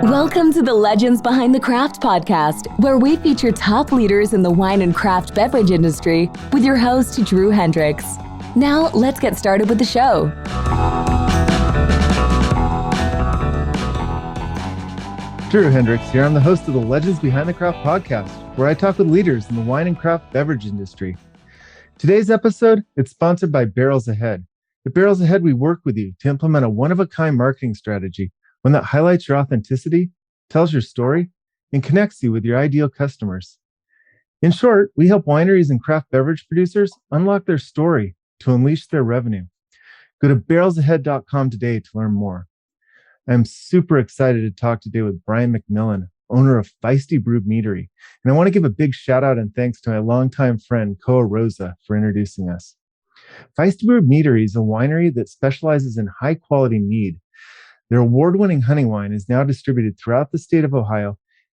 Welcome to the Legends Behind the Craft podcast, where we feature top leaders in the wine and craft beverage industry with your host, Drew Hendricks. Now, let's get started with the show. Drew Hendricks here. I'm the host of the Legends Behind the Craft podcast, where I talk with leaders in the wine and craft beverage industry. Today's episode is sponsored by Barrels Ahead. At Barrels Ahead, we work with you to implement a one-of-a-kind marketing strategy, one that highlights your authenticity, tells your story, and connects you with your ideal customers. In short, we help wineries and craft beverage producers unlock their story to unleash their revenue. Go to barrelsahead.com today to learn more. I'm super excited to talk today with Brian McMillin, owner of Feisty Brewed Meadery. And I want to give a big shout out and thanks to my longtime friend, Koa Rosa, for introducing us. Feisty Brewed Meadery is a winery that specializes in high quality mead. Their award-winning honey wine is now distributed throughout the state of Ohio,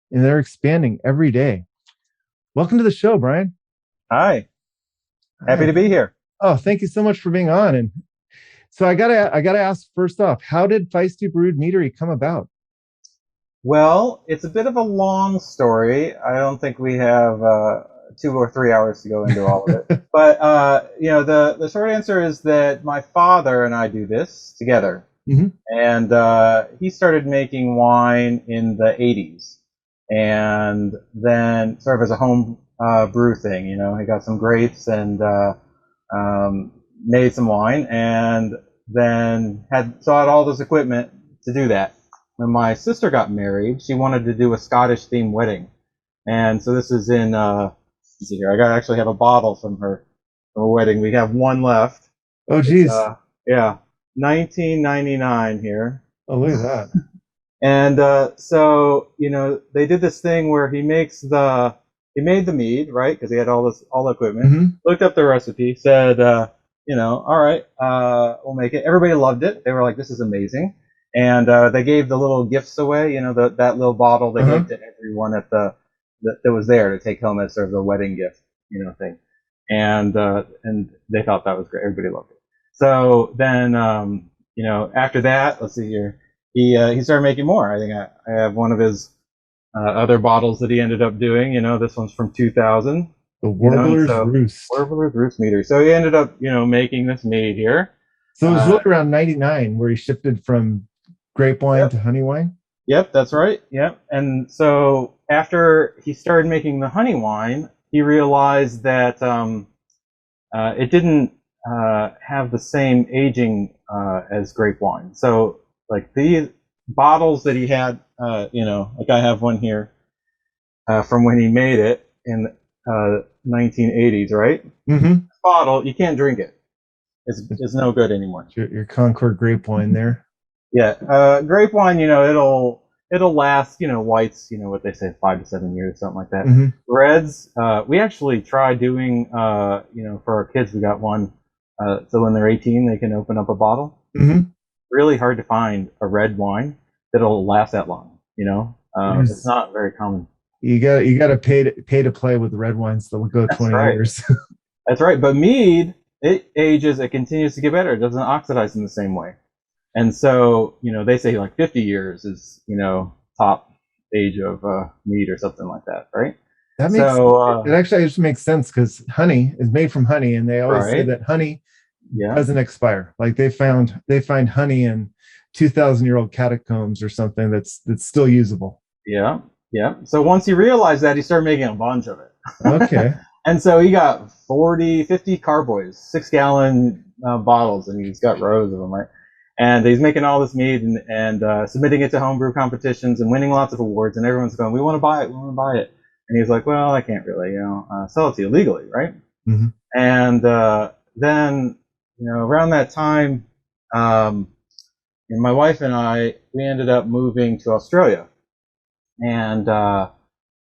and they're expanding every day. Welcome to the show, Brian. Hi. Happy to be here. Oh, thank you so much for being on. And so I gotta ask first off, how did Feisty Brewed Meadery come about? Well, it's a bit of a long story. I don't think we have 2 or 3 hours to go into all of it. But the short answer is that my father and I do this together. Mm-hmm. And he started making wine in the 80s, and then sort of as a home brew thing. He got some grapes and made some wine, and then had all this equipment to do that. When my sister got married, she wanted to do a Scottish themed wedding, and so this is in let's see here. I actually have a bottle from her wedding. We have one left. Oh geez. Yeah, 1999 here. Oh, look at that. And so they did this thing where he made the mead, right? Because he had all the equipment. Mm-hmm. Looked up the recipe, said, all right, we'll make it. Everybody loved it. They were like, this is amazing. And they gave the little gifts away, that little bottle they gave to everyone that was there to take home as sort of the wedding gift, thing. And they thought that was great. Everybody loved it. So then, after that, let's see here, he started making more. I think I have one of his other bottles that he ended up doing. This one's from 2000. The Warbler's Roost. Warbler's Roost Meadery. So he ended up, making this mead here. So it was really around 99 where he shifted from grape wine to honey wine? Yep, that's right. Yep. And so after he started making the honey wine, he realized that it didn't have the same aging as grape wine. So like these bottles that he had, like I have one here from when he made it in 1980s, right? Mm-hmm. Bottle, you can't drink it. It's no good anymore. Your Concord grape wine there. Yeah, grape wine, it'll last, whites, what they say, 5 to 7 years, something like that. Mm-hmm. Reds, we actually tried doing, for our kids, we got one, so when they're 18, they can open up a bottle. Mm-hmm. Really hard to find a red wine that'll last that long, it's not very common. You got to pay to play with the red wines that will go 20 years. That's right, but mead, it ages, it continues to get better. It doesn't oxidize in the same way. And so, they say like 50 years is, top age of mead or something like that, right? That makes it actually just makes sense because honey is made from honey, and they always say that honey doesn't expire. Like they find honey in 2,000-year-old catacombs or something that's still usable. Yeah. So once he realized that, he started making a bunch of it. Okay. And so he got 50 carboys, 6-gallon bottles, and he's got rows of them, right? And he's making all this mead and submitting it to homebrew competitions and winning lots of awards. And everyone's going, we want to buy it. And he's like, well, I can't really, sell it to you legally, right? Mm-hmm. And then, around that time, my wife and I, we ended up moving to Australia. And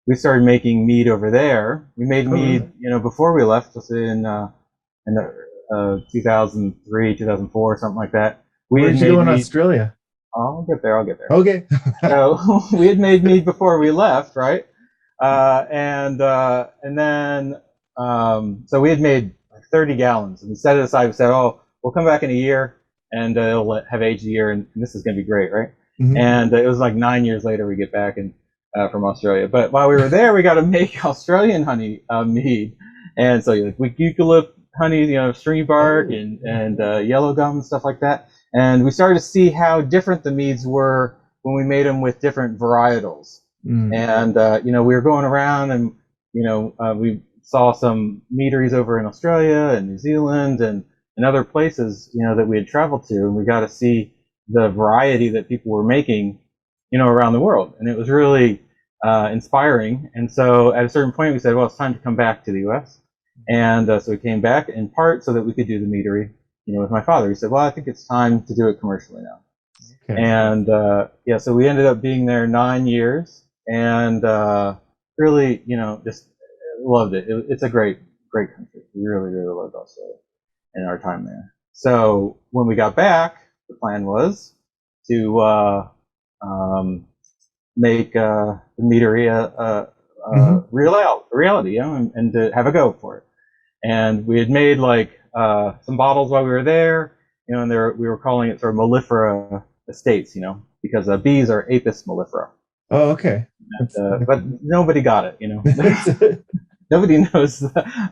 we started making mead over there. We made mead, before we left, in 2003, 2004, something like that. What did you do in Australia? I'll get there. Okay. So we had made mead before we left, right? And then so we had made like 30 gallons, and we set it aside. We said, oh, we'll come back in a year and it'll have aged a year, and this is going to be great, right? Mhm. And it was like 9 years later we get back and from Australia. But while we were there, we got to make Australian honey mead, and so like eucalypt honey, stringy bark and yellow gum and stuff like that. And we started to see how different the meads were when we made them with different varietals. And we were going around and we saw some meaderies over in Australia and New Zealand and other places that we had traveled to, and we got to see the variety that people were making around the world, and it was really inspiring. And so at a certain point we said, well, it's time to come back to the US. And so we came back in part so that we could do the meadery with my father. He said, well, I think it's time to do it commercially now. Okay. And so we ended up being there 9 years, and really just loved it. It's a great country. We really loved Australia in our time there. So when we got back, the plan was to make the meadery a reality, and to have a go for it. And we had made like some bottles while we were there, and we were calling it sort of mellifera estates, because bees are Apis mellifera. Oh, okay. But nobody got it, Nobody knows,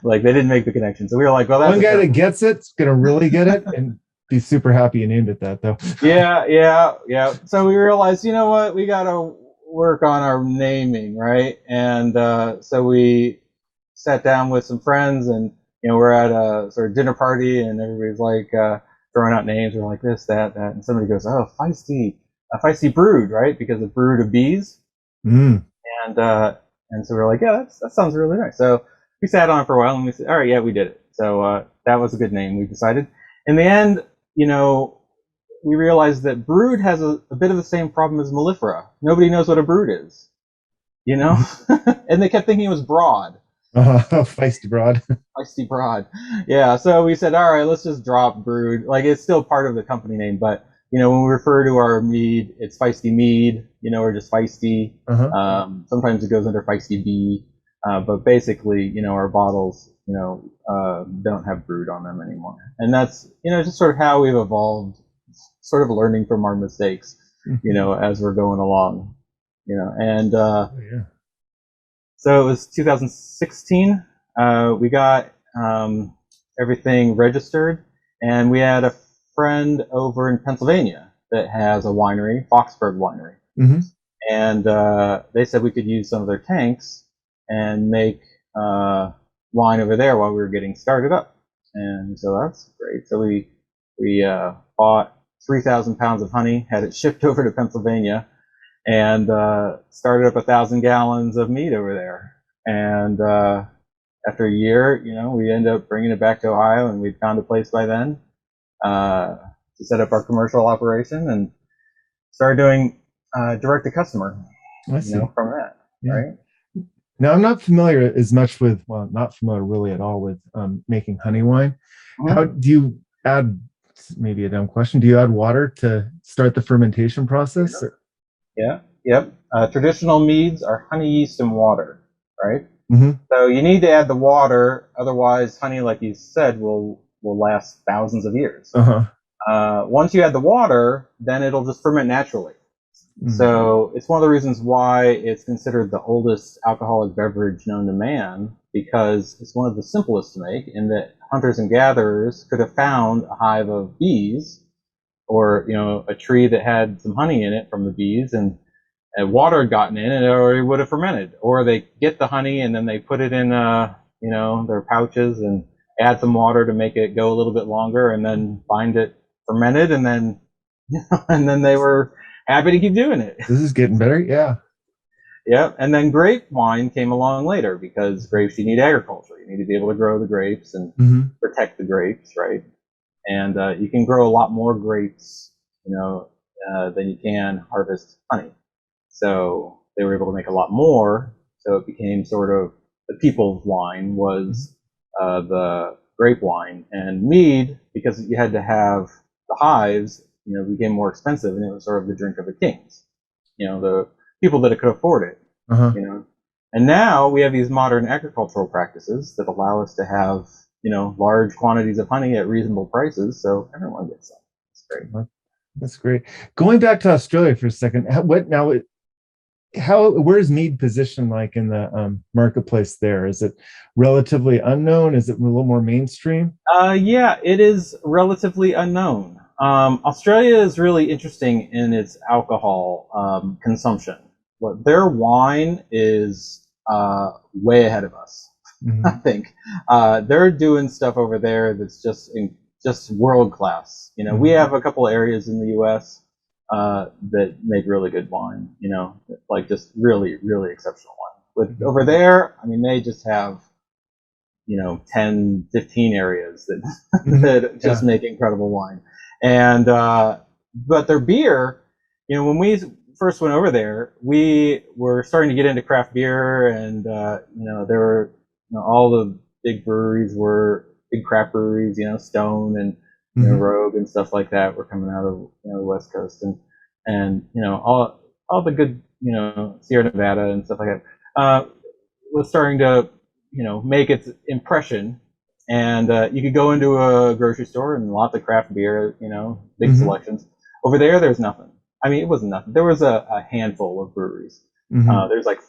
like they didn't make the connection. So we were like, well, that's one guy that gets it's gonna really get it and be super happy you named it that, though. Yeah. So we realized, you know what, we gotta work on our naming, right? And so we sat down with some friends, and we're at a sort of dinner party, and everybody's like throwing out names. We're like this, that, and somebody goes, "Oh, Feisty, a Feisty brood," right? Because of brood of bees. And so we're like, yeah, that sounds really nice. So we sat on it for a while, and we said, all right, yeah, we did it. So that was a good name, we decided. In the end, we realized that brood has a bit of the same problem as mellifera. Nobody knows what a brood is, and they kept thinking it was broad. Feisty broad. Feisty broad. Yeah, so we said, all right, let's just drop brood. Like, it's still part of the company name, but when we refer to our mead, it's Feisty mead, or just Feisty. Sometimes it goes under Feisty bee, but basically, our bottles, don't have brood on them anymore. And that's, just sort of how we've evolved, sort of learning from our mistakes, as we're going along, and so it was 2016. We got everything registered, and we had a friend over in Pennsylvania that has a winery, Foxburg Winery. And they said we could use some of their tanks and make wine over there while we were getting started up. And so that's great. So we bought 3,000 pounds of honey, had it shipped over to Pennsylvania, and started up 1,000 gallons of mead over there. And after a year, we ended up bringing it back to Ohio, and we'd found a place by then to set up our commercial operation and started doing direct to customer. From that, right? Now, I'm not familiar as much with, well, not familiar really at all with making honey wine. How do you add, maybe a dumb question, do you add water to start the fermentation process? Yep. Traditional meads are honey, yeast, and water, right? So you need to add the water, otherwise honey, like you said, will last thousands of years. Once you add the water, then it'll just ferment naturally. So it's one of the reasons why it's considered the oldest alcoholic beverage known to man, because it's one of the simplest to make, in that hunters and gatherers could have found a hive of bees, or a tree that had some honey in it from the bees, and water had gotten in, and it already would have fermented. Or they get the honey and then they put it in their pouches and add some water to make it go a little bit longer, and then find it fermented, and then they were happy to keep doing it. This is getting better. Yeah. And then grape wine came along later, because grapes, you need agriculture. You need to be able to grow the grapes and protect the grapes, right? And you can grow a lot more grapes, than you can harvest honey. So they were able to make a lot more. So it became sort of the people's wine was the grape wine, and mead, because you had to have the hives, became more expensive, and it was sort of the drink of the kings, the people that could afford it, And now we have these modern agricultural practices that allow us to have, large quantities of honey at reasonable prices, so everyone gets some. It's That's great. Going back to Australia for a second, where's mead positioned like in the marketplace there? Is it relatively unknown? Is it a little more mainstream? Yeah, it is relatively unknown. Australia is really interesting in its alcohol consumption. Their wine is way ahead of us. Mm-hmm. I think they're doing stuff over there that's just world class. You know, we have a couple of areas in the U.S. That make really good wine. You know, like just really, really exceptional wine. With over there, I mean, they just have 10, 15 areas that just make incredible wine. And but their beer, when we first went over there, we were starting to get into craft beer, and there were all the big breweries were big craft breweries, Stone and Rogue and stuff like that were coming out of the West Coast, and all the good Sierra Nevada and stuff like that was starting to make its impression. And you could go into a grocery store and lots of craft beer, big selections. Over there's nothing. I mean, it wasn't nothing. There was a handful of breweries. There's like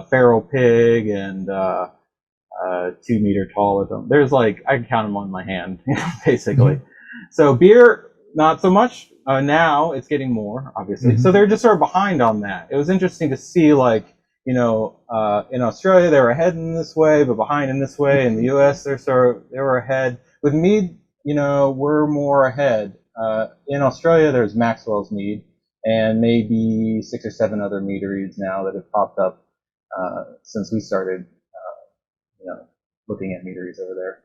Feral Pig and 2 meter tall of them. There's like, I can count them on my hand, basically. So beer, not so much. Now it's getting more, obviously. So they're just sort of behind on that. It was interesting to see, like, in Australia they were ahead in this way, but behind in this way. In the U.S. they were ahead. With mead, we're more ahead. In Australia there's Maxwell's Mead and maybe 6 or 7 other meaderies now that have popped up since we started, looking at meaderies over there.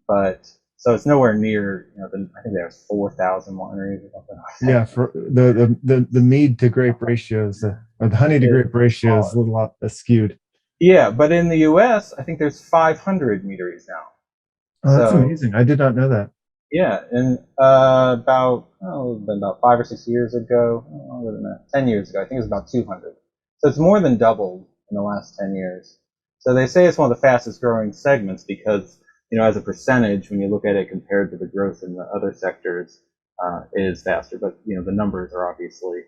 But so it's nowhere near, I think there's 4,000 wineries or something. Yeah, for the mead to grape ratios, or the honey to grape ratio is a little skewed. Yeah, but in the U.S., I think there's 500 meaderies now. Oh, that's amazing! I did not know that. Yeah, and about 5 or 6 years ago, longer than that, 10 years ago, I think it was about 200. So it's more than doubled in the last 10 years. So they say it's one of the fastest growing segments because, as a percentage, when you look at it compared to the growth in the other sectors, it is faster. But, the numbers are obviously,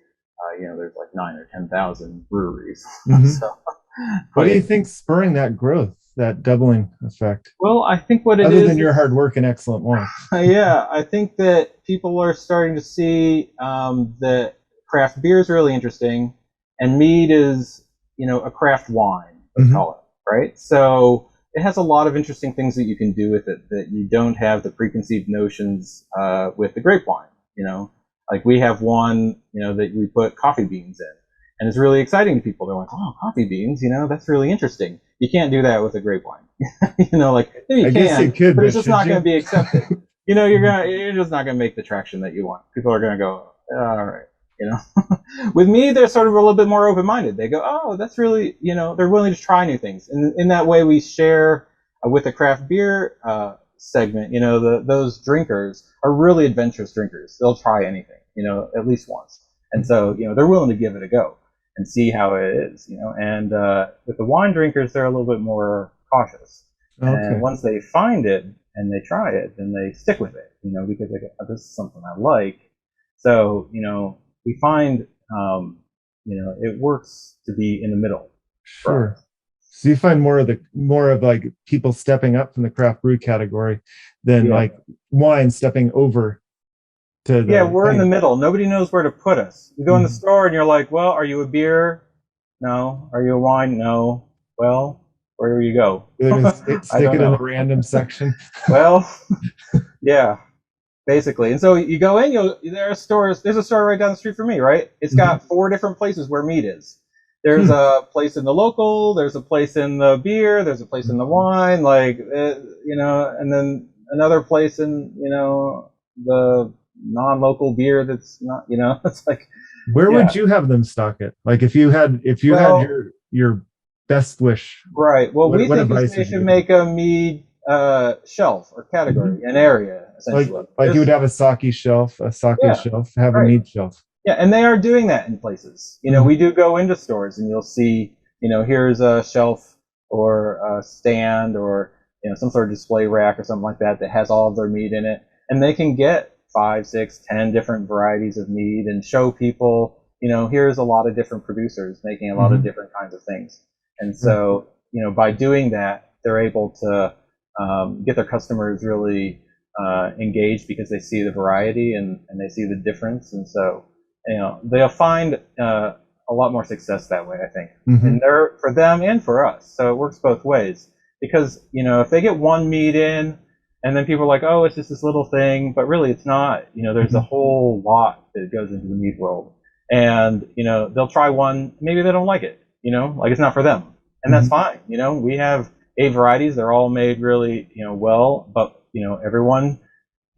there's like 9,000 or 10,000 breweries. So, what do you think's spurring that growth, that doubling effect? Well, I think what it is... Other than your hard work and excellent wine. Yeah, I think that people are starting to see that craft beer is really interesting, and mead is, a craft wine, let's call it, right? So it has a lot of interesting things that you can do with it that you don't have the preconceived notions with the grape wine, Like we have one, that we put coffee beans in. And it's really exciting to people. They're like, oh, coffee beans, that's really interesting. You can't do that with a grape wine. Like, maybe you can, but it's just not going to be accepted. You're just not going to make the traction that you want. People are going to go, all right. With me, they're sort of a little bit more open-minded. They go, oh, that's really, they're willing to try new things. And in that way, we share with the craft beer segment, those drinkers are really adventurous drinkers. They'll try anything, at least once. And so, they're willing to give it a go and see how it is, And with the wine drinkers, they're a little bit more cautious. Okay. And once they find it and they try it, then they stick with it, because they go, oh, this is something I like. So, we find, it works to be in the middle. Sure. So you find more of like people stepping up from the craft brew category than like wine stepping over to the... Yeah, we're in the middle. Nobody knows where to put us. You go in the store and you're like, well, are you a beer? No. Are you a wine? No. Well, where do you go? Stick it in the random section. Well, yeah. Basically. And so you go in, there's a store right down the street from me, right? It's got 4 different places where mead is. There's a place in the local, there's a place in the beer, there's a place in the wine, and then another place in, the non-local beer that's not, it's like... Where would you have them stock it? Like if you had your best wish. Right. Well, we think they should make a mead shelf or category, an area, essentially. Like you would have a sake shelf, shelf, have a mead shelf. Yeah, and they are doing that in places. We do go into stores and you'll see, here's a shelf or a stand or, some sort of display rack or something like that has all of their mead in it. And they can get 5, 6, 10 different varieties of mead and show people, here's a lot of different producers making a lot of different kinds of things. And so, by doing that, they're able to get their customers really engaged because they see the variety and they see the difference. And so, they'll find a lot more success that way, I think. And they're for them and for us. So it works both ways. Because, if they get one mead in, and then people are like, oh, it's just this little thing, but really it's not. There's a whole lot that goes into the mead world. And, they'll try one, maybe they don't like it, like it's not for them. And that's fine. We have 8 varieties, they're all made really, well, but, everyone,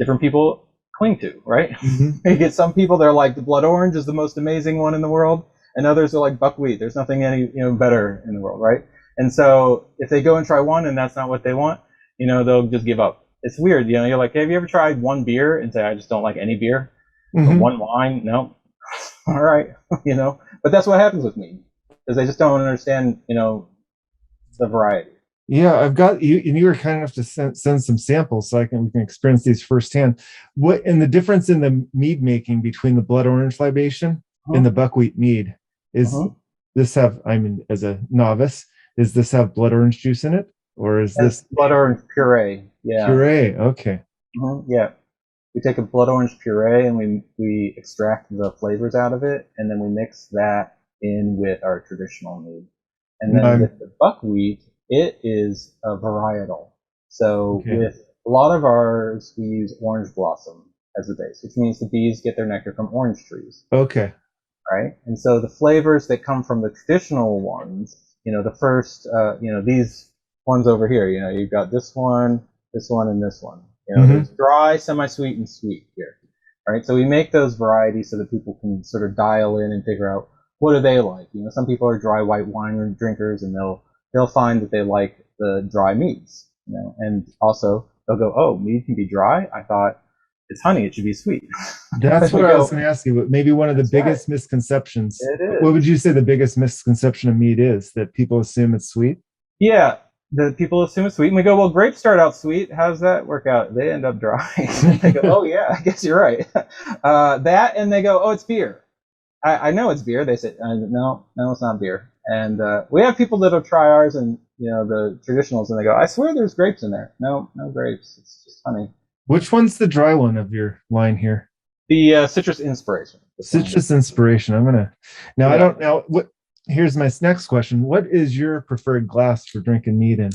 different people cling to, right? You get some people, they're like, the blood orange is the most amazing one in the world, and others are like buckwheat. There's nothing any, better in the world, right? And so if they go and try one and that's not what they want, they'll just give up. It's weird, you're like, have you ever tried one beer and say, I just don't like any beer? Or one wine? No. All right, but that's what happens with me, because they just don't understand, the variety. Yeah, I've got you, and you were kind enough to send some samples so we can experience these firsthand. What and the difference in the mead making between the blood orange libation and the buckwheat mead is this have? I mean, as a novice, does this have blood orange juice in it, or is this blood orange puree? Yeah, puree. Okay. Yeah, we take a blood orange puree and we extract the flavors out of it, and then we mix that in with our traditional mead. And then with the buckwheat, it is a varietal. So with a lot of ours, we use orange blossom as the base, which means the bees get their nectar from orange trees. Okay. Right? And so the flavors that come from the traditional ones, the first, these ones over here, you've got this one, and this one. There's dry, semi-sweet, and sweet here. Right? So we make those varieties so that people can sort of dial in and figure out what do they like. Some people are dry white wine drinkers, and they'll find that they like the dry meads. And also they'll go, oh, mead can be dry? I thought it's honey, it should be sweet. That's what I was going to ask you, but maybe one of the biggest misconceptions. It is. What would you say the biggest misconception of mead is? That people assume it's sweet? Yeah, the people assume it's sweet. And we go, well, grapes start out sweet. How does that work out? They end up dry. They go, oh, yeah, I guess you're right. That, and they go, oh, it's beer. I know it's beer. They say, no, it's not beer. And we have people that'll try ours and, the traditionals, and they go, I swear there's grapes in there. No grapes. It's just honey. Which one's the dry one of your line here? The Citrus Inspiration. Citrus Inspiration. I'm gonna now. Yeah. I don't know what. Here's my next question. What is your preferred glass for drinking mead in?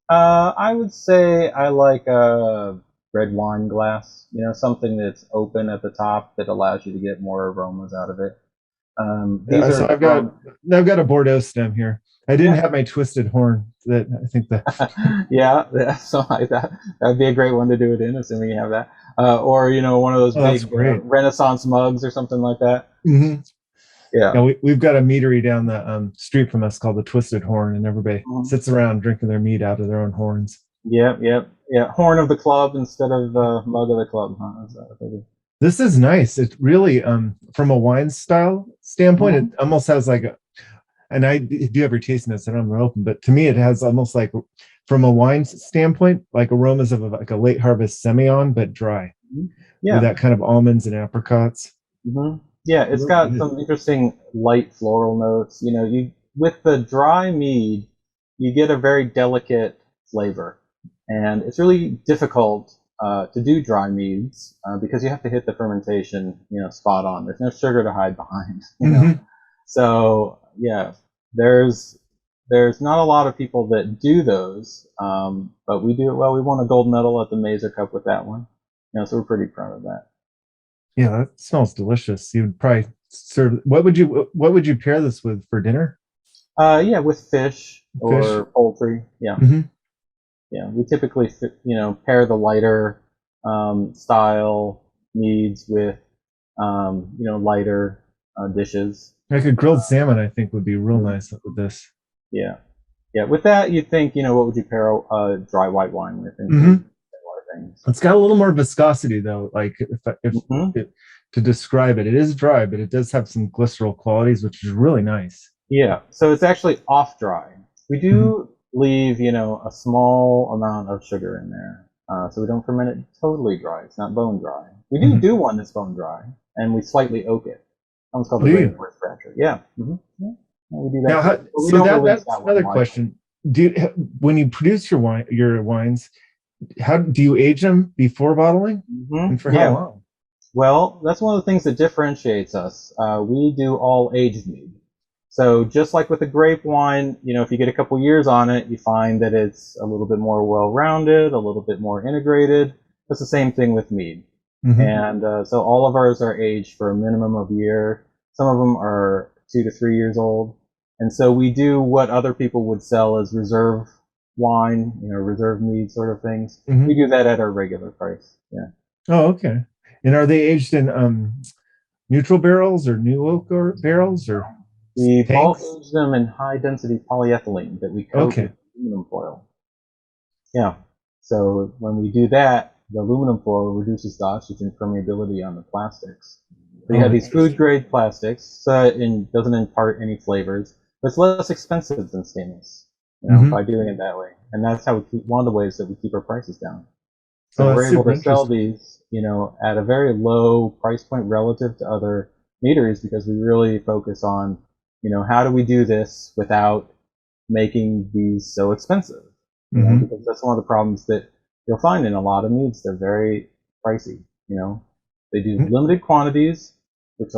I would say I like a red wine glass. Something that's open at the top that allows you to get more aromas out of it. So I've got a Bordeaux stem here. I didn't have my twisted horn. That I think that. yeah, something like that. That'd be a great one to do it in, assuming you have that. Or one of those big Renaissance mugs or something like that. Yeah. Now we've got a meadery down the street from us called the Twisted Horn, and everybody sits around drinking their mead out of their own horns. Yep. Horn of the club instead of mug of the club. Huh? Is that what they do? This is nice. It really, from a wine style standpoint, it almost has like a. And I do have your tasting this, and I'm open, but to me, it has almost like, from a wine standpoint, like aromas of like a late harvest Semillon, but dry. Yeah. With that kind of almonds and apricots. Yeah, it's got some interesting light floral notes. With the dry mead, you get a very delicate flavor, and it's really difficult to do dry meads because you have to hit the fermentation, spot on. There's no sugar to hide behind. So yeah, there's not a lot of people that do those, but we do it well. We won a gold medal at the Mazer Cup with that one. So we're pretty proud of that. Yeah, that smells delicious. You would probably serve. What would you pair this with for dinner? Yeah, with fish or poultry. Yeah. Yeah, we typically pair the lighter style meads with lighter dishes. Like a grilled salmon, I think, would be real nice with this. Yeah. With that, you'd think, what would you pair a dry white wine with? And things. It's got a little more viscosity, though. Like if to describe it, it is dry, but it does have some glycerol qualities, which is really nice. Yeah. So it's actually off dry. We do leave, a small amount of sugar in there. So we don't ferment it totally dry. It's not bone dry. We do one that's bone dry, and we slightly oak it. That one's called the rainforest thrasher. Yeah. Yeah, we do that. Now, that's another question. When you produce your wines, how do you age them before bottling, and for how long? Well, that's one of the things that differentiates us. We do all aged mead. So just like with a grape wine, if you get a couple years on it, you find that it's a little bit more well-rounded, a little bit more integrated. That's the same thing with mead. And so all of ours are aged for a minimum of a year. Some of them are 2 to 3 years old. And so we do what other people would sell as reserve wine, reserve mead sort of things. We do that at our regular price. Yeah. Oh, okay. And are they aged in neutral barrels or new oak barrels or? We bulk age them in high density polyethylene that we coat with aluminum foil. Yeah. So when we do that, the aluminum foil reduces the oxygen permeability on the plastics. So you have these food grade plastics, so it doesn't impart any flavors, but it's less expensive than stainless, by doing it that way. And that's how one of the ways that we keep our prices down. So we're able to sell these, at a very low price point relative to other meaderies because we really focus on, how do we do this without making these so expensive? Because that's one of the problems that you'll find in a lot of meads. They're very pricey. They do limited quantities, which,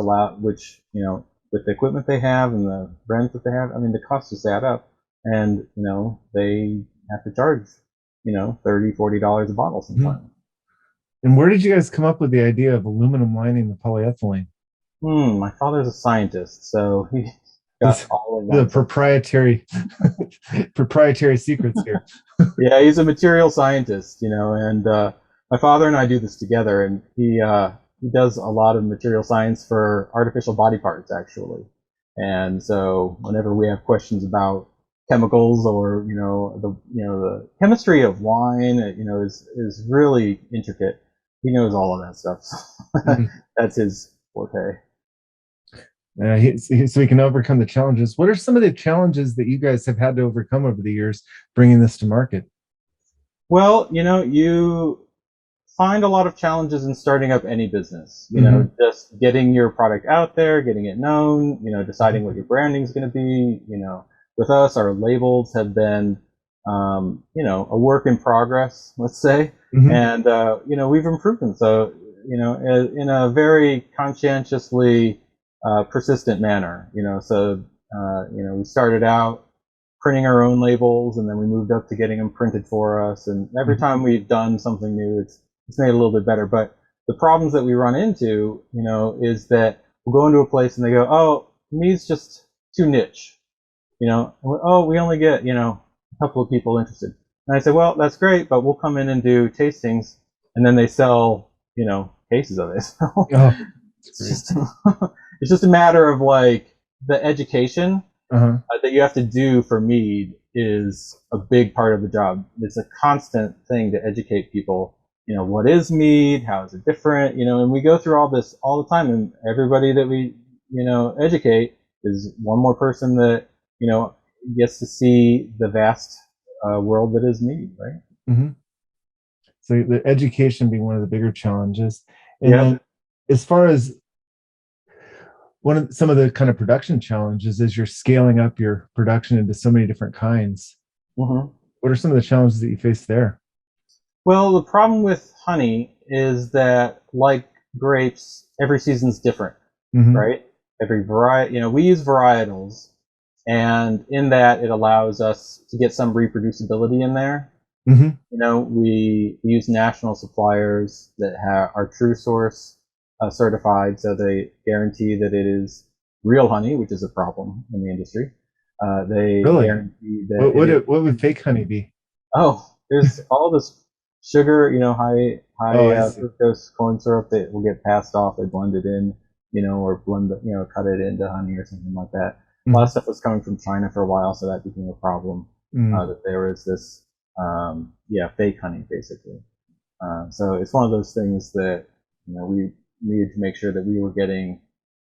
with the equipment they have and the brands that they have, the costs just add up. And, they have to charge, $30, $40 a bottle sometimes. And where did you guys come up with the idea of aluminum lining the polyethylene? My father's a scientist, so he got all of that. The proprietary secrets here. Yeah, he's a material scientist, and my father and I do this together, and he does a lot of material science for artificial body parts, actually. And so whenever we have questions about chemicals or the chemistry of wine, is really intricate. He knows all of that stuff. So that's his forte. So he can overcome the challenges. What are some of the challenges that you guys have had to overcome over the years bringing this to market? Well, you find a lot of challenges in starting up any business. Just getting your product out there, getting it known, deciding what your branding is going to be. With us, our labels have been, a work in progress, let's say. And, we've improved them. So, in a very conscientiously persistent manner, so, we started out printing our own labels, and then we moved up to getting them printed for us. And every time we've done something new, it's made it a little bit better. But the problems that we run into, is that we'll go into a place and they go, oh, mead's just too niche. We only get, a couple of people interested. And I said, well, that's great, but we'll come in and do tastings, and then they sell, cases of it. So it's just a matter of the education that you have to do for mead is a big part of the job. It's a constant thing to educate people. What is mead? How is it different? And we go through all this all the time, and everybody that we, educate is one more person that, gets to see the vast world that is mead, right? So the education being one of the bigger challenges. And then as far as some of the kind of production challenges is you're scaling up your production into so many different kinds. What are some of the challenges that you face there? Well, the problem with honey is that, like grapes, every season's different, right? Every variety, we use varietals, and in that it allows us to get some reproducibility in there. We use national suppliers that are True Source certified, so they guarantee that it is real honey, which is a problem in the industry. They guarantee that. What would fake honey be? Oh, there's all this sugar, high fructose corn syrup that will get passed off. They blend it in, or cut it into honey or something like that. A lot of stuff was coming from China for a while, so that became a problem. That there was this, fake honey basically. So it's one of those things that we needed to make sure that we were getting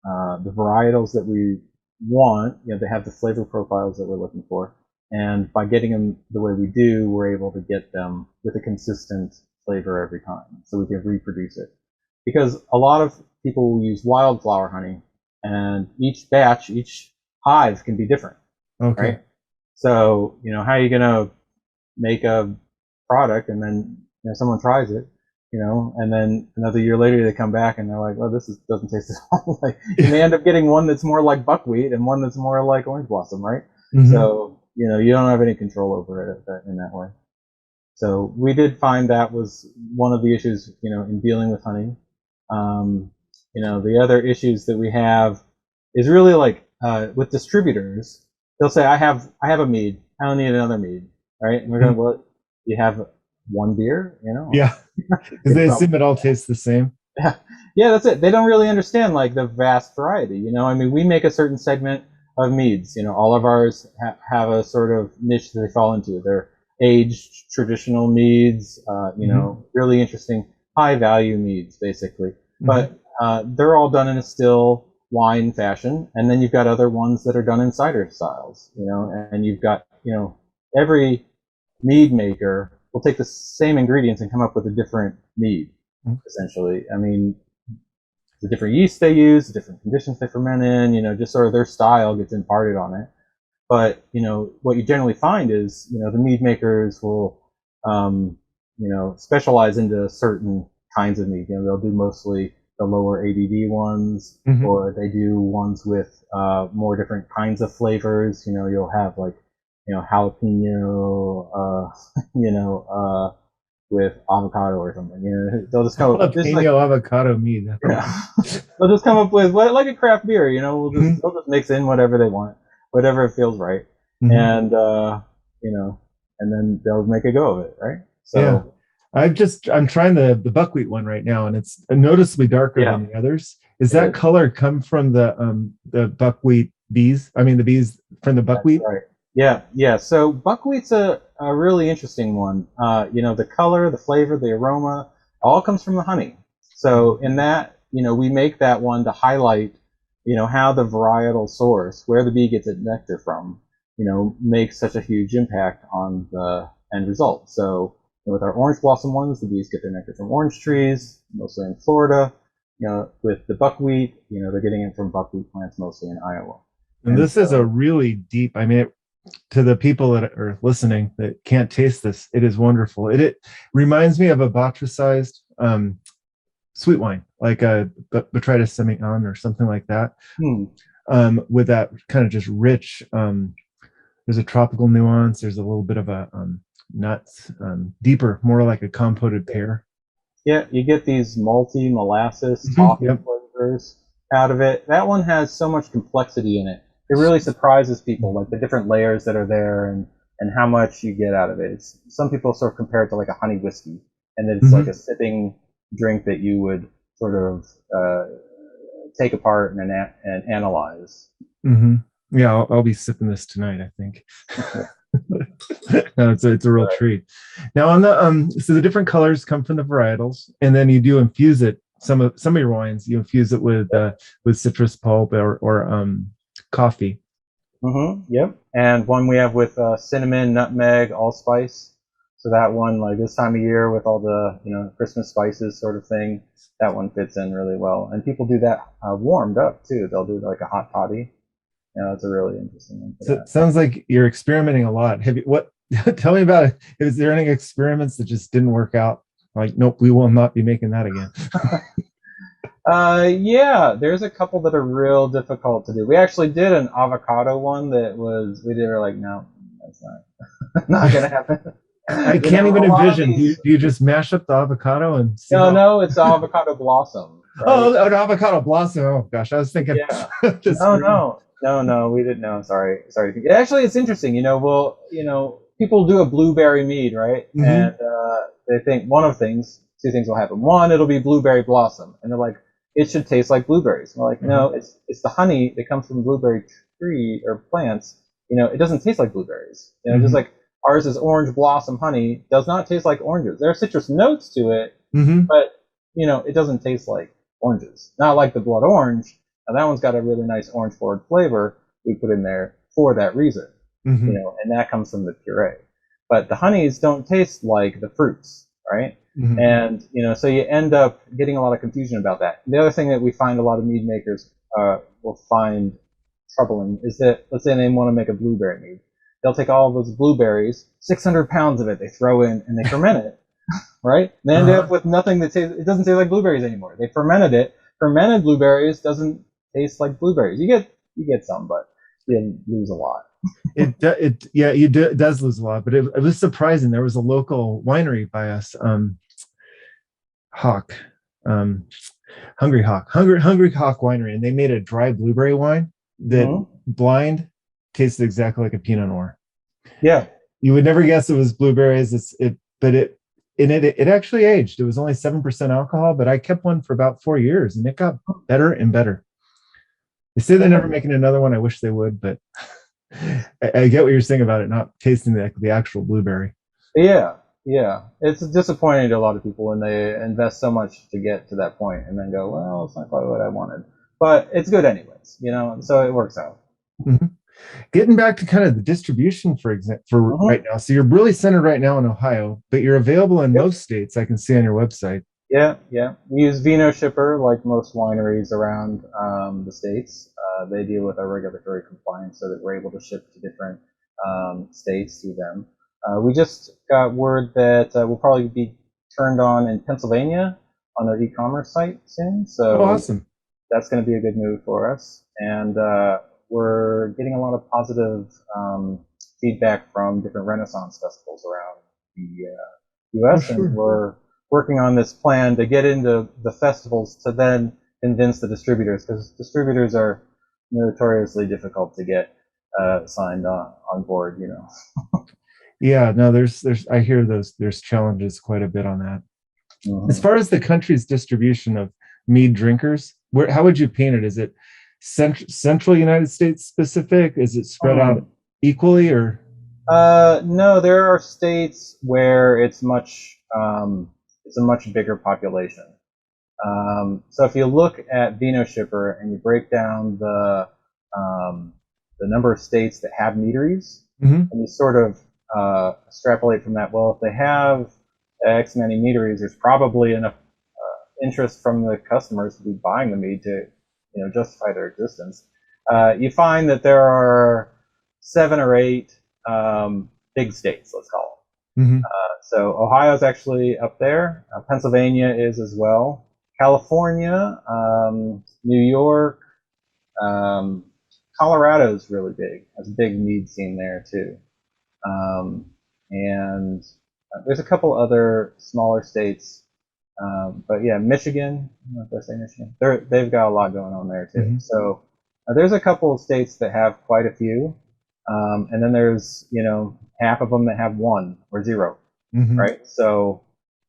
the varietals that we want. They have the flavor profiles that we're looking for, and by getting them the way we do, we're able to get them with a consistent flavor every time, so we can reproduce it. Because a lot of people will use wildflower honey, and each batch, each hive can be different, Okay. right? So, how are you going to make a product and then, someone tries it, and then another year later they come back and they're like, well, doesn't taste at all like, you may end up getting one that's more like buckwheat and one that's more like orange blossom, right? Mm-hmm. So, you don't have any control over it in that way. So we did find that was one of the issues, in dealing with honey. The other issues that we have is really like with distributors, they'll say, I have a mead, I don't need another mead, right? And we're going, well, you have one beer, Yeah, because they assume it all tastes the same. Yeah, that's it. They don't really understand like the vast variety. I mean, we make a certain segment of meads. All of ours have a sort of niche that they fall into. They're aged traditional meads, really interesting high value meads, basically. But they're all done in a still wine fashion, and then you've got other ones that are done in cider styles, and you've got, every mead maker will take the same ingredients and come up with a different mead, essentially. I mean, the different yeast they use, the different conditions they ferment in, just sort of their style gets imparted on it. But, what you generally find is, the mead makers will, specialize into certain kinds of mead. They'll do mostly the lower ABV ones, or they do ones with more different kinds of flavors. You'll have like, jalapeno, with avocado or something. They'll just come up with jalapeno avocado mead. They'll just come up with like a craft beer. They'll just mix in whatever they want, whatever it feels right, and and then they'll make a go of it, right? So. Yeah. I'm trying the buckwheat one right now, and it's noticeably darker than the others. Is that color come from the buckwheat bees? I mean, the bees from the buckwheat? That's right. Yeah. So buckwheat's a really interesting one. The color, the flavor, the aroma, all comes from the honey. So in that, we make that one to highlight, how the varietal source, where the bee gets its nectar from, makes such a huge impact on the end result. So with our orange blossom ones, the bees get their nectar from orange trees, mostly in Florida. With the buckwheat, they're getting it from buckwheat plants, mostly in Iowa. And this is a really deep, I mean, to the people that are listening that can't taste this, it is wonderful. It reminds me of a botrycized sweet wine, like a Botrytis Semillon or something like that, with that kind of just rich, there's a tropical nuance, there's a little bit of a nuts, deeper, more like a compoted pear. Yeah, you get these malty molasses toffee flavors out of it. That one has so much complexity in it. It really surprises people, like the different layers that are there and how much you get out of it. Some people sort of compare it to like a honey whiskey, and that it's like a sipping drink that you would sort of take apart and analyze. Yeah, I'll be sipping this tonight, I think. No, it's a real treat. Now on the so the different colors come from the varietals, and then you do infuse it. Some of your wines you infuse it with citrus pulp or coffee. Yep. And one we have with cinnamon, nutmeg, allspice. So that one, like this time of year with all the Christmas spices sort of thing, that one fits in really well. And people do that warmed up too. They'll do like a hot toddy. It's a really interesting one. So it sounds like you're experimenting a lot. Tell me about it. Is there any experiments that just didn't work out? Like, nope, we will not be making that again. Yeah, there's a couple that are real difficult to do. We actually did an avocado one we were like, no, that's not gonna happen. I can't even envision. Do you just mash up the avocado and No, it's avocado blossom. Right? Oh, an avocado blossom. Oh gosh, I was thinking. Yeah. No, we didn't know. Sorry. Actually, it's interesting. People do a blueberry mead, right? And they think two things will happen. One, it'll be blueberry blossom, and they're like, it should taste like blueberries. And we're like, no, it's the honey that comes from the blueberry tree or plants. It doesn't taste like blueberries. Just like ours is orange blossom honey, does not taste like oranges. There are citrus notes to it, but it doesn't taste like oranges. Not like the blood orange. Now that one's got a really nice orange forward flavor we put in there for that reason. And that comes from the puree. But the honeys don't taste like the fruits, right? And so you end up getting a lot of confusion about that. The other thing that we find a lot of mead makers will find troubling is that, let's say they want to make a blueberry mead. They'll take all of those blueberries, 600 pounds of it, they throw in and they ferment it, right? They end up with nothing that tastes, it doesn't taste like blueberries anymore. They fermented it. Fermented blueberries doesn't taste like blueberries. You get some, but you lose a lot. It does lose a lot, but it was surprising. There was a local winery by us, Hawk, Hungry Hawk Winery, and they made a dry blueberry wine that blind tasted exactly like a Pinot Noir. Yeah, you would never guess it was blueberries. But it actually aged. It was only 7% alcohol, but I kept one for about 4 years, and it got better and better. They say they're never making another one. I wish they would, but I get what you're saying about it not tasting the actual blueberry. Yeah. It's disappointing to a lot of people when they invest so much to get to that point and then go, well, it's not quite what I wanted. But it's good anyways, so it works out. Getting back to kind of the distribution for right now. So you're really centered right now in Ohio, but you're available in most states, I can see on your website. Yeah. We use Vino Shipper like most wineries around the states. They deal with our regulatory compliance so that we're able to ship to different states through them. We just got word that we'll probably be turned on in Pennsylvania on their e-commerce site soon. So awesome. That's going to be a good move for us. And we're getting a lot of positive feedback from different Renaissance festivals around the U.S. Sure. And we're working on this plan to get into the festivals to then convince the distributors, because distributors are notoriously difficult to get signed on board. Yeah, no, there's I hear there's challenges quite a bit on that. As far as the country's distribution of mead drinkers, how would you paint it? Is it central United States specific? Is it spread out equally, or? No, there are states where it's a much bigger population. So if you look at Vino Shipper and you break down the number of states that have meaderies, and you sort of extrapolate from that, well, if they have X many meaderies, there's probably enough interest from the customers to be buying the mead to justify their existence. You find that there are 7 or 8 big states, let's call them. So Ohio's actually up there. Pennsylvania is as well. California, New York, Colorado's really big. Has a big mead scene there too. And there's a couple other smaller states. But yeah, Michigan, I don't know if I say Michigan, they've got a lot going on there too. So there's a couple of states that have quite a few. And then there's, half of them that have 1 or 0, right? So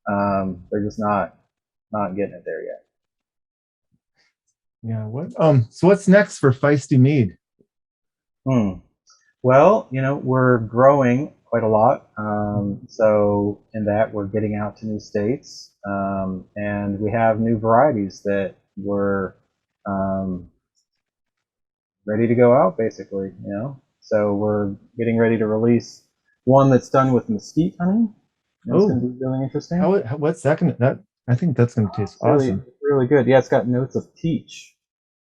they're just not getting it there yet. Yeah. So what's next for Feisty Mead? Well, we're growing quite a lot. So in that, we're getting out to new states, and we have new varieties that we're ready to go out, basically. So we're getting ready to release one that's done with mesquite honey. It's going to be really interesting. What's that going to? I think that's going to taste awesome. Really good. Yeah, it's got notes of peach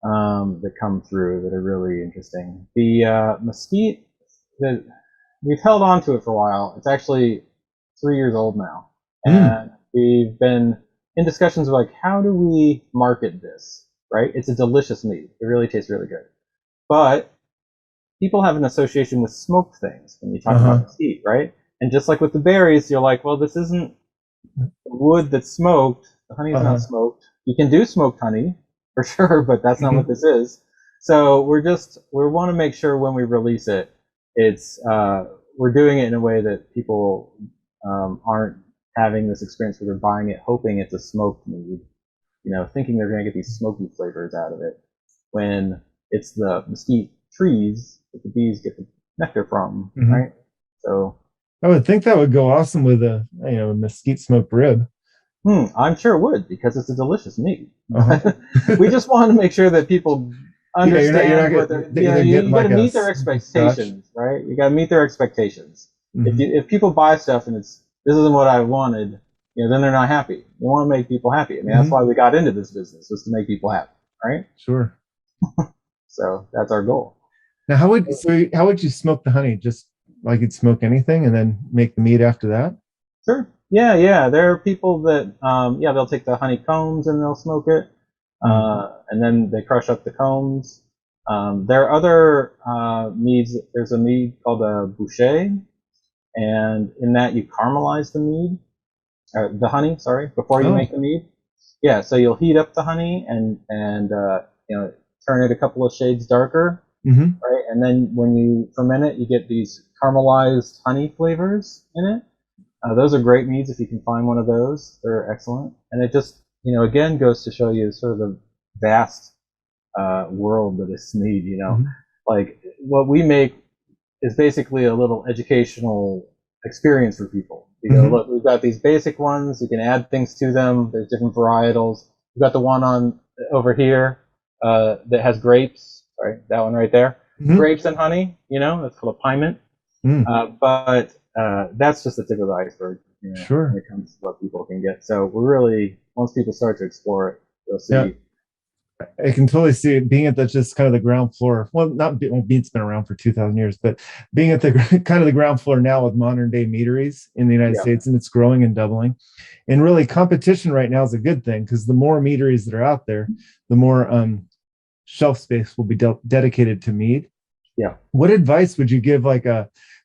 that come through that are really interesting. The mesquite, we've held on to it for a while. It's actually 3 years old now, and we've been in discussions of like, how do we market this? Right? It's a delicious mead. It really tastes really good, but people have an association with smoked things when you talk about mesquite, right? And just like with the berries, you're like, well, this isn't wood that's smoked. The honey is not smoked. You can do smoked honey for sure, but that's not what this is. So we want to make sure when we release it, it's we're doing it in a way that people aren't having this experience where they're buying it hoping it's a smoked mead, thinking they're going to get these smoky flavors out of it, when it's the mesquite trees that the bees get the nectar from, right? So I would think that would go awesome with a mesquite smoked rib. I'm sure it would, because it's a delicious meat. We just want to make sure that people understand what you got to meet their expectations, right? You got to meet their expectations. If people buy stuff and this isn't what I wanted, then they're not happy. You want to make people happy. I mean, that's why we got into this business, was to make people happy, right? Sure. So that's our goal. Now, how would you smoke the honey? Just like you'd smoke anything and then make the mead after that? Sure. Yeah. There are people that, they'll take the honeycombs and they'll smoke it, and then they crush up the combs. There are other meads. There's a mead called a boucher, and in that you caramelize the honey, before you make the mead. Yeah, so you'll heat up the honey and turn it a couple of shades darker, right? And then when you ferment it, you get these caramelized honey flavors in it. Those are great meads if you can find one of those. They're excellent. And it just, again, goes to show you sort of the vast world that is mead, Like, what we make is basically a little educational experience for people. Look, we've got these basic ones. You can add things to them. There's different varietals. We've got the one on over here that has grapes, right? That one right there. Grapes and honey, that's called a piment. But that's just the tip of the iceberg, Sure. when it comes to what people can get. So we're really, once people start to explore it, they'll see. Yeah. I can totally see it being at just kind of the ground floor. Well, mead's been around for 2,000 years, but being at the kind of the ground floor now with modern day meaderies in the United States, and it's growing and doubling. And really, competition right now is a good thing, because the more meaderies that are out there, the more shelf space will be dedicated to mead. Yeah. What advice would you give, like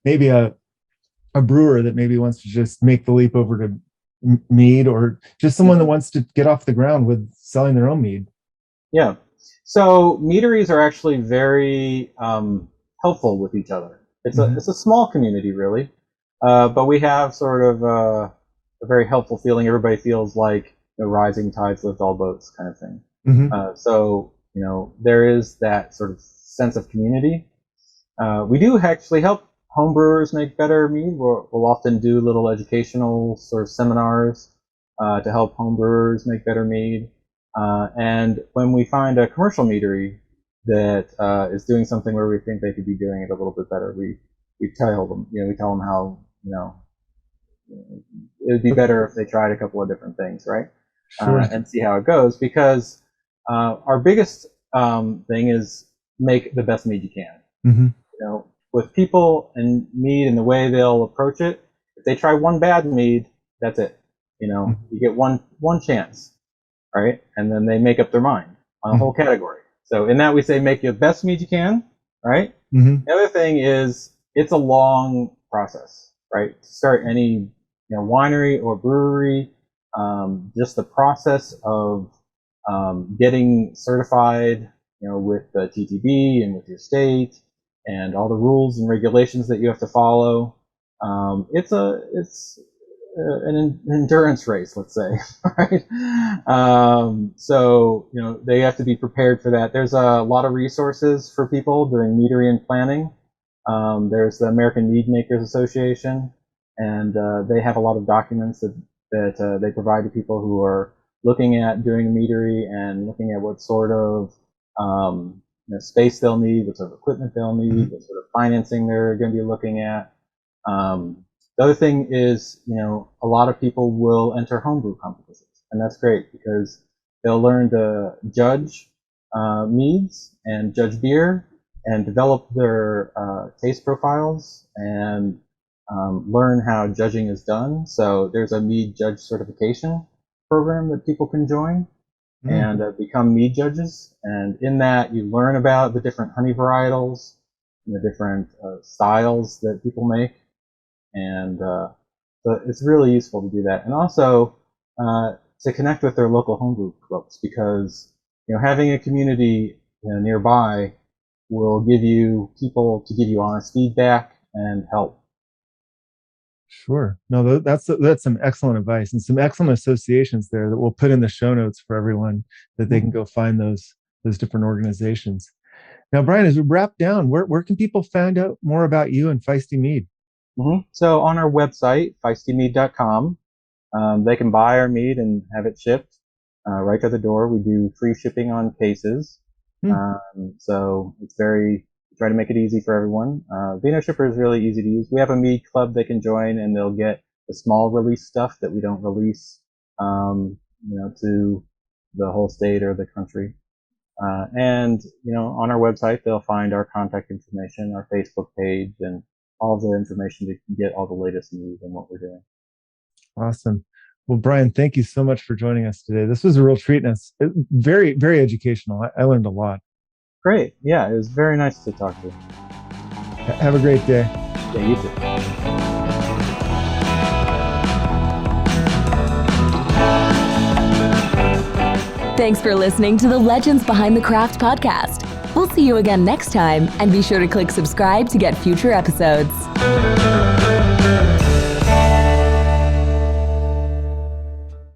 maybe a brewer that maybe wants to just make the leap over to mead, or just someone that wants to get off the ground with selling their own mead? Yeah. So meaderies are actually very helpful with each other. It's a small community, really, but we have sort of a very helpful feeling. Everybody feels like rising tides lift all boats, kind of thing. So there is that sort of sense of community. We do actually help home brewers make better mead. We'll often do little educational sort of seminars to help home brewers make better mead. And when we find a commercial meadery that is doing something where we think they could be doing it a little bit better, we tell them, how, it would be better if they tried a couple of different things, right? Sure. And see how it goes, because our biggest thing is make the best mead you can. With people and mead and the way they'll approach it, if they try one bad mead, that's it. You get one chance. Right? And then they make up their mind on a whole category. So in that, we say make the best mead you can, right? The other thing is, it's a long process, right? To start any winery or brewery, just the process of getting certified, with the TTB and with your state, and all the rules and regulations that you have to follow. It's an endurance race, let's say, right? So they have to be prepared for that. There's a lot of resources for people doing meadery and planning. There's the American Mead Makers Association, and they have a lot of documents that they provide to people who are looking at doing a meadery and looking at what sort of space they'll need, what sort of equipment they'll need, what sort of financing they're going to be looking at. The other thing is, a lot of people will enter homebrew competitions, and that's great because they'll learn to judge meads and judge beer and develop their taste profiles and learn how judging is done. So there's a mead judge certification program that people can join and become mead judges. And in that, you learn about the different honey varietals and the different styles that people make. And so it's really useful to do that. And also to connect with their local homebrew clubs, because having a community nearby will give you people to give you honest feedback and help. Sure. No, that's some excellent advice and some excellent associations there that we'll put in the show notes for everyone, that they can go find those different organizations. Now, Brian, as we wrap down, where can people find out more about you and Feisty Mead? So on our website, feistymead.com, they can buy our mead and have it shipped right to the door. We do free shipping on cases. So it's try to make it easy for everyone. Being a shipper is really easy to use. We have a mead club they can join, and they'll get small release stuff that we don't release, to the whole state or the country. And on our website, they'll find our contact information, our Facebook page, and all the information to get all the latest news on what we're doing. Awesome. Well, Brian, thank you so much for joining us today. This was a real treat, and it's very, very educational. I learned a lot. Great. Yeah, it was very nice to talk to you. Have a great day. Yeah, you too. Thanks for listening to the Legends Behind the Craft podcast. We'll see you again next time, and be sure to click subscribe to get future episodes.